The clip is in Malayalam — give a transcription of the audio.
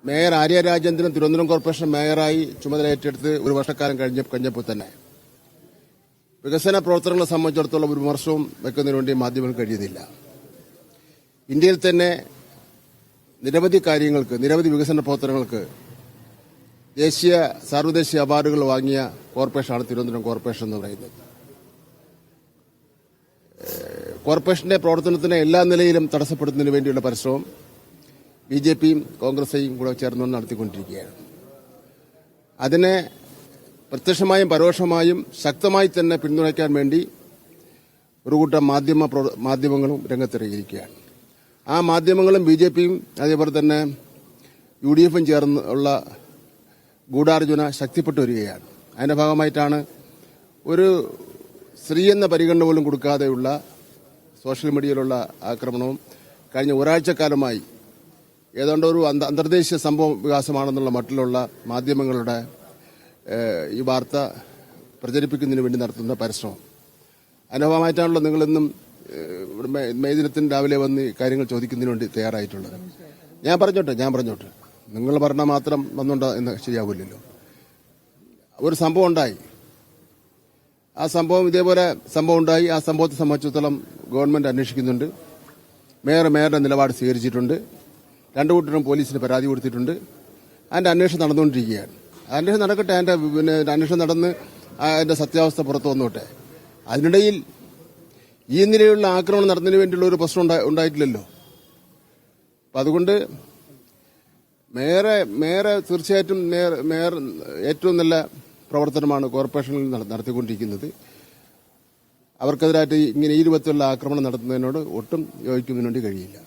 മേയർ ആര്യ രാജേന്ദ്രൻ തിരുവനന്തപുരം കോർപ്പറേഷൻ മേയറായി ചുമതലയേറ്റെടുത്ത് ഒരു വർഷക്കാലം കഴിഞ്ഞപ്പോൾ തന്നെ വികസന പ്രവർത്തനങ്ങളെ സംബന്ധിച്ചിടത്തോളം ഒരു വിമർശവും വെക്കുന്നതിന് വേണ്ടി മാധ്യമങ്ങൾ കഴിയുന്നില്ല. ഇന്ത്യയിൽ തന്നെ നിരവധി കാര്യങ്ങൾക്ക്, നിരവധി വികസന പ്രവർത്തനങ്ങൾക്ക് ദേശീയ സാർവദേശീയ അവാർഡുകൾ വാങ്ങിയ കോർപ്പറേഷനാണ് തിരുവനന്തപുരം കോർപ്പറേഷൻ എന്ന് പറയുന്നത്. കോർപ്പറേഷന്റെ പ്രവർത്തനത്തിന് എല്ലാ നിലയിലും തടസ്സപ്പെടുത്തുന്നതിന് വേണ്ടിയുള്ള പരിശ്രമം ബിജെപിയും കോൺഗ്രസും കൂടെ ചേർന്നുകൊണ്ട് നടത്തിക്കൊണ്ടിരിക്കുകയാണ്. അതിനെ പ്രത്യക്ഷമായും പരോക്ഷമായും ശക്തമായി തന്നെ പിന്തുണയ്ക്കാൻ വേണ്ടി ഒരു കൂട്ടം മാധ്യമങ്ങളും രംഗത്തിറങ്ങിയിരിക്കുകയാണ്. ആ മാധ്യമങ്ങളും ബിജെപിയും അതേപോലെ തന്നെ UDFും ചേർന്നുള്ള ഗൂഢാലോചന ശക്തിപ്പെട്ടു വരികയാണ്. അതിന്റെ ഭാഗമായിട്ടാണ് ഒരു സ്ത്രീ എന്ന പരിഗണന പോലും കൊടുക്കാതെയുള്ള സോഷ്യൽ മീഡിയയിലുള്ള ആക്രമണവും കഴിഞ്ഞ ഒരാഴ്ചക്കാലമായി ഏതാണ്ട് ഒരു അന്തർദേശീയ സംഭവ വികാസമാണെന്നുള്ള മട്ടിലുള്ള മാധ്യമങ്ങളുടെ ഈ വാർത്ത പ്രചരിപ്പിക്കുന്നതിന് വേണ്ടി നടത്തുന്ന പരിശ്രമം. അനുഭവമായിട്ടാണല്ലോ നിങ്ങളിന്നും മെയ് ദിനത്തിന് രാവിലെ വന്ന് കാര്യങ്ങൾ ചോദിക്കുന്നതിന് വേണ്ടി തയ്യാറായിട്ടുള്ളത്. ഞാൻ പറഞ്ഞോട്ടെ നിങ്ങൾ പറഞ്ഞാൽ മാത്രം വന്നുണ്ടോ എന്ന് ശരിയാവില്ലല്ലോ. ഒരു സംഭവം ഉണ്ടായി, ആ സംഭവം ഇതേപോലെ സംഭവം ഉണ്ടായി. ആ സംഭവത്തെ സംബന്ധിച്ചിടത്തോളം ഗവൺമെന്റ് അന്വേഷിക്കുന്നുണ്ട്. മേയറുടെ നിലപാട് സ്വീകരിച്ചിട്ടുണ്ട്. രണ്ടു കൂട്ടരും പോലീസിന് പരാതി കൊടുത്തിട്ടുണ്ട്. അതിന്റെ അന്വേഷണം നടന്നുകൊണ്ടിരിക്കുകയാണ്. അന്വേഷണം നടക്കട്ടെ. അന്വേഷണം നടന്ന് അതിന്റെ സത്യാവസ്ഥ പുറത്തു വന്നോട്ടെ. അതിനിടയിൽ ഈ നിലയിലുള്ള ആക്രമണം നടത്തുന്നതിന് വേണ്ടിയുള്ള ഒരു പ്രശ്നം ഉണ്ടായിട്ടില്ലല്ലോ. അപ്പം അതുകൊണ്ട് മേയറെ തീർച്ചയായിട്ടും മേയർ ഏറ്റവും നല്ല പ്രവർത്തനമാണ് കോർപ്പറേഷനിൽ നടത്തിക്കൊണ്ടിരിക്കുന്നത്. അവർക്കെതിരായിട്ട് ഇങ്ങനെ ഈ രൂപത്തിലുള്ള ആക്രമണം നടത്തുന്നതിനോട് ഒട്ടും യോജിക്കുന്നതിന് വേണ്ടി കഴിയില്ല.